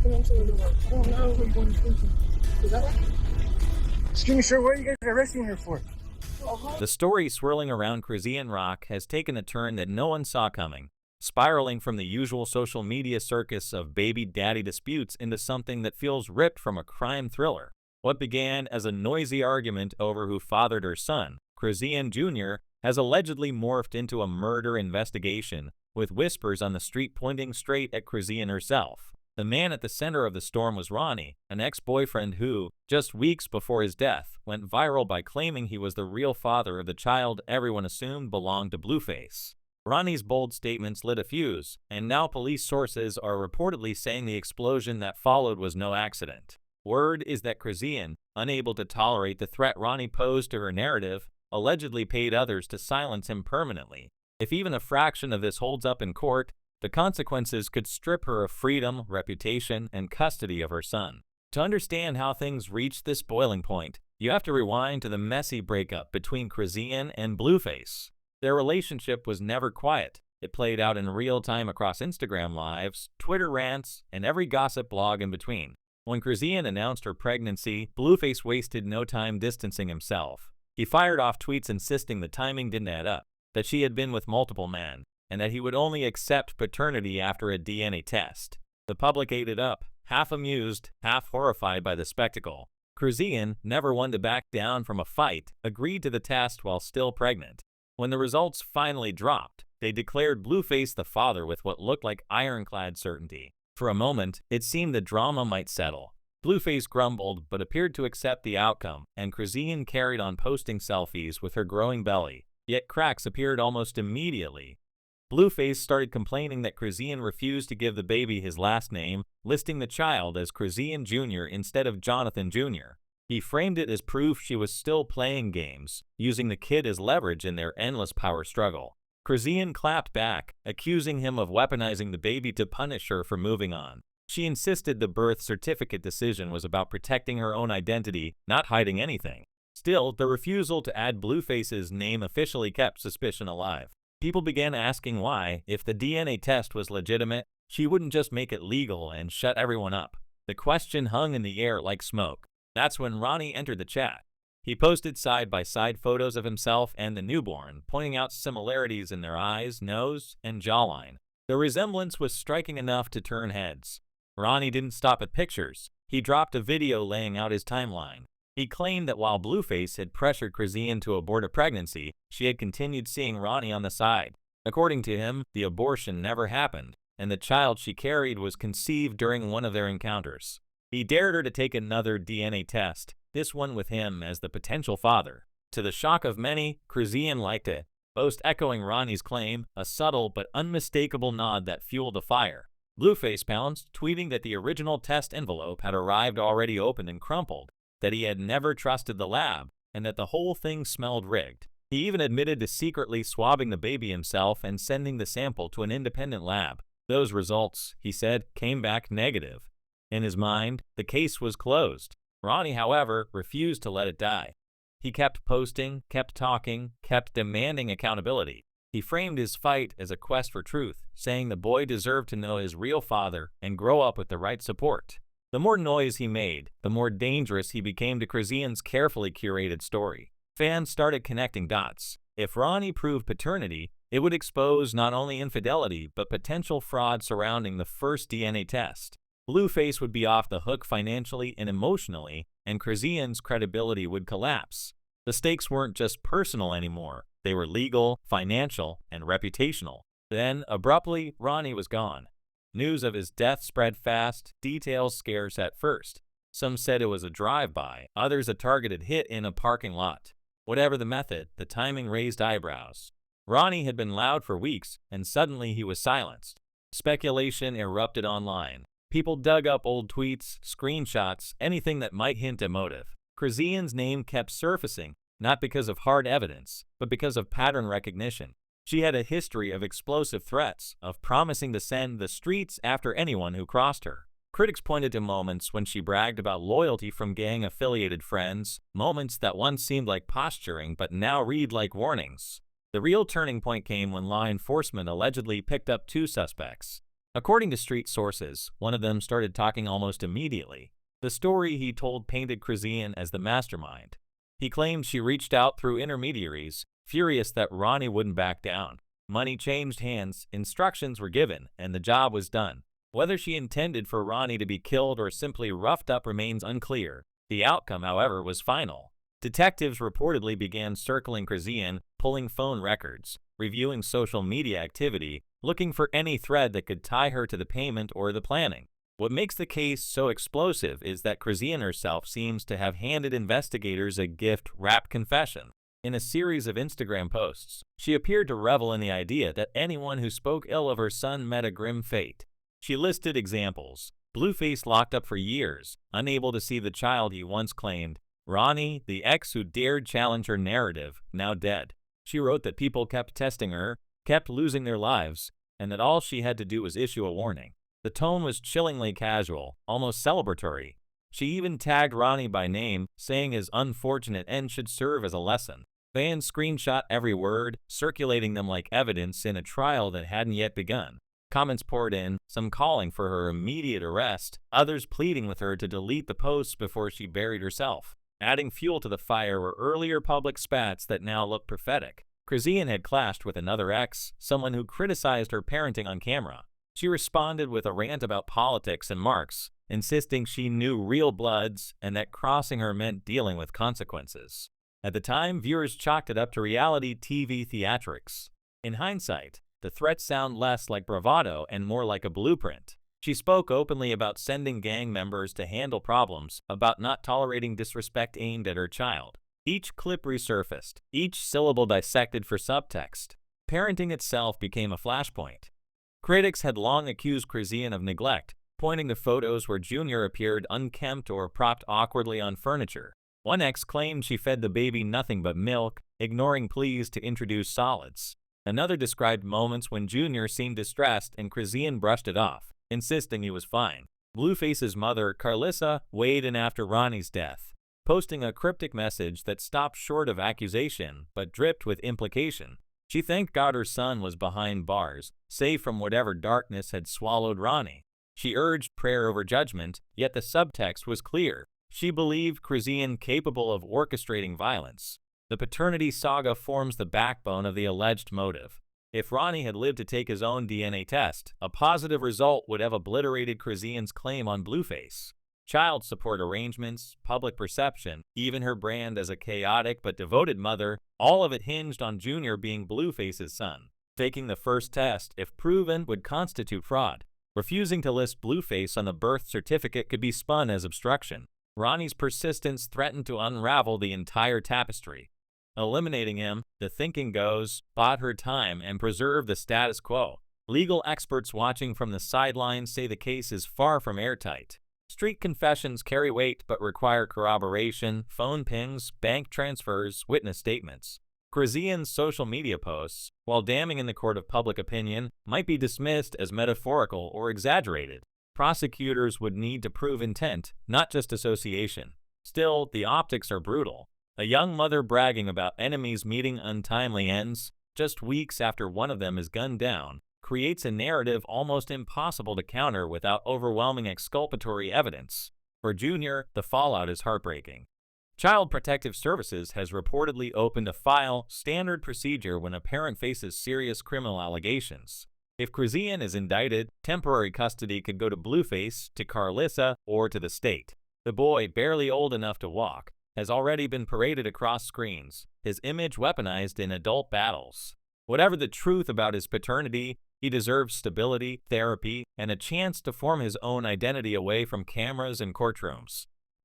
walking into the door. I don't know who you're going to speak to. Is that right? Excuse me, sir, what are you guys arresting her for? The story swirling around Chrisean Rock has taken a turn that no one saw coming, spiraling from the usual social media circus of baby daddy disputes into something that feels ripped from a crime thriller. What began as a noisy argument over who fathered her son, Chrisean Jr., has allegedly morphed into a murder investigation, with whispers on the street pointing straight at Chrisean herself. The man at the center of the storm was Ronnie, an ex-boyfriend who, just weeks before his death, went viral by claiming he was the real father of the child everyone assumed belonged to Blueface. Ronnie's bold statements lit a fuse, and now police sources are reportedly saying the explosion that followed was no accident. Word is that Chrisean, unable to tolerate the threat Ronnie posed to her narrative, allegedly paid others to silence him permanently. If even a fraction of this holds up in court, the consequences could strip her of freedom, reputation, and custody of her son. To understand how things reached this boiling point, you have to rewind to the messy breakup between Chrisean and Blueface. Their relationship was never quiet. It played out in real time across Instagram lives, Twitter rants, and every gossip blog in between. When Chrisean announced her pregnancy, Blueface wasted no time distancing himself. He fired off tweets insisting the timing didn't add up, that she had been with multiple men, and that he would only accept paternity after a DNA test. The public ate it up, half amused, half horrified by the spectacle. Chrisean, never one to back down from a fight, agreed to the test while still pregnant. When the results finally dropped, they declared Blueface the father with what looked like ironclad certainty. For a moment, it seemed the drama might settle. Blueface grumbled but appeared to accept the outcome, and Chrisean carried on posting selfies with her growing belly. Yet cracks appeared almost immediately. Blueface started complaining that Chrisean refused to give the baby his last name, listing the child as Chrisean Jr. instead of Jonathan Jr. He framed it as proof she was still playing games, using the kid as leverage in their endless power struggle. Chrisean clapped back, accusing him of weaponizing the baby to punish her for moving on. She insisted the birth certificate decision was about protecting her own identity, not hiding anything. Still, the refusal to add Blueface's name officially kept suspicion alive. People began asking why, if the DNA test was legitimate, she wouldn't just make it legal and shut everyone up. The question hung in the air like smoke. That's when Ronnie entered the chat. He posted side-by-side photos of himself and the newborn, pointing out similarities in their eyes, nose, and jawline. The resemblance was striking enough to turn heads. Ronnie didn't stop at pictures. He dropped a video laying out his timeline. He claimed that while Blueface had pressured Chrisean to abort a pregnancy, she had continued seeing Ronnie on the side. According to him, the abortion never happened, and the child she carried was conceived during one of their encounters. He dared her to take another DNA test, this one with him as the potential father. To the shock of many, Chrisean liked it, both echoing Ronnie's claim, a subtle but unmistakable nod that fueled a fire. Blueface pounced, tweeting that the original test envelope had arrived already opened and crumpled, that he had never trusted the lab, and that the whole thing smelled rigged. He even admitted to secretly swabbing the baby himself and sending the sample to an independent lab. Those results, he said, came back negative. In his mind, the case was closed. Ronnie, however, refused to let it die. He kept posting, kept talking, kept demanding accountability. He framed his fight as a quest for truth, saying the boy deserved to know his real father and grow up with the right support. The more noise he made, the more dangerous he became to Chrisean's carefully curated story. Fans started connecting dots. If Ronnie proved paternity, it would expose not only infidelity but potential fraud surrounding the first DNA test. Blueface would be off the hook financially and emotionally, and Chrisean's credibility would collapse. The stakes weren't just personal anymore. They were legal, financial, and reputational. Then, abruptly, Ronnie was gone. News of his death spread fast, details scarce at first. Some said it was a drive-by, others a targeted hit in a parking lot. Whatever the method, the timing raised eyebrows. Ronnie had been loud for weeks, and suddenly he was silenced. Speculation erupted online. People dug up old tweets, screenshots, anything that might hint a motive. Chrisean's name kept surfacing, not because of hard evidence, but because of pattern recognition. She had a history of explosive threats, of promising to send the streets after anyone who crossed her. Critics pointed to moments when she bragged about loyalty from gang-affiliated friends, moments that once seemed like posturing but now read like warnings. The real turning point came when law enforcement allegedly picked up two suspects. According to street sources, one of them started talking almost immediately. The story he told painted Chrisean as the mastermind. He claimed she reached out through intermediaries, furious that Ronnie wouldn't back down. Money changed hands, instructions were given, and the job was done. Whether she intended for Ronnie to be killed or simply roughed up remains unclear. The outcome, however, was final. Detectives reportedly began circling Chrisean, pulling phone records, reviewing social media activity, looking for any thread that could tie her to the payment or the planning. What makes the case so explosive is that Chrisean herself seems to have handed investigators a gift-wrapped confession. In a series of Instagram posts, she appeared to revel in the idea that anyone who spoke ill of her son met a grim fate. She listed examples: Blueface locked up for years, unable to see the child he once claimed; Ronnie, the ex who dared challenge her narrative, now dead. She wrote that people kept testing her, kept losing their lives, and that all she had to do was issue a warning. The tone was chillingly casual, almost celebratory. She even tagged Ronnie by name, saying his unfortunate end should serve as a lesson. Fans screenshot every word, circulating them like evidence in a trial that hadn't yet begun. Comments poured in, some calling for her immediate arrest, others pleading with her to delete the posts before she buried herself. Adding fuel to the fire were earlier public spats that now look prophetic. Chrisean had clashed with another ex, someone who criticized her parenting on camera. She responded with a rant about politics and Marx, insisting she knew real bloods and that crossing her meant dealing with consequences. At the time, viewers chalked it up to reality TV theatrics. In hindsight, the threats sound less like bravado and more like a blueprint. She spoke openly about sending gang members to handle problems, about not tolerating disrespect aimed at her child. Each clip resurfaced, each syllable dissected for subtext. Parenting itself became a flashpoint. Critics had long accused Chrisean of neglect, pointing to photos where Junior appeared unkempt or propped awkwardly on furniture. One ex claimed she fed the baby nothing but milk, ignoring pleas to introduce solids. Another described moments when Junior seemed distressed and Chrisean brushed it off, insisting he was fine. Blueface's mother, Carlissa, weighed in after Ronnie's death, posting a cryptic message that stopped short of accusation but dripped with implication. She thanked God her son was behind bars, safe from whatever darkness had swallowed Ronnie. She urged prayer over judgment, yet the subtext was clear. She believed Chrisean capable of orchestrating violence. The paternity saga forms the backbone of the alleged motive. If Ronnie had lived to take his own DNA test, a positive result would have obliterated Chrisean's claim on Blueface. Child support arrangements, public perception, even her brand as a chaotic but devoted mother, all of it hinged on Junior being Blueface's son. Faking the first test, if proven, would constitute fraud. Refusing to list Blueface on the birth certificate could be spun as obstruction. Ronnie's persistence threatened to unravel the entire tapestry. Eliminating him, the thinking goes, bought her time and preserved the status quo. Legal experts watching from the sidelines say the case is far from airtight. Street confessions carry weight but require corroboration, phone pings, bank transfers, witness statements. Chrisean's social media posts, while damning in the court of public opinion, might be dismissed as metaphorical or exaggerated. Prosecutors would need to prove intent, not just association. Still, the optics are brutal. A young mother bragging about enemies meeting untimely ends, just weeks after one of them is gunned down, creates a narrative almost impossible to counter without overwhelming exculpatory evidence. For Junior, the fallout is heartbreaking. Child Protective Services has reportedly opened a file, standard procedure when a parent faces serious criminal allegations. If Chrisean is indicted, temporary custody could go to Blueface, to Carlissa, or to the state. The boy, barely old enough to walk, has already been paraded across screens, his image weaponized in adult battles. Whatever the truth about his paternity, he deserves stability, therapy, and a chance to form his own identity away from cameras and courtrooms.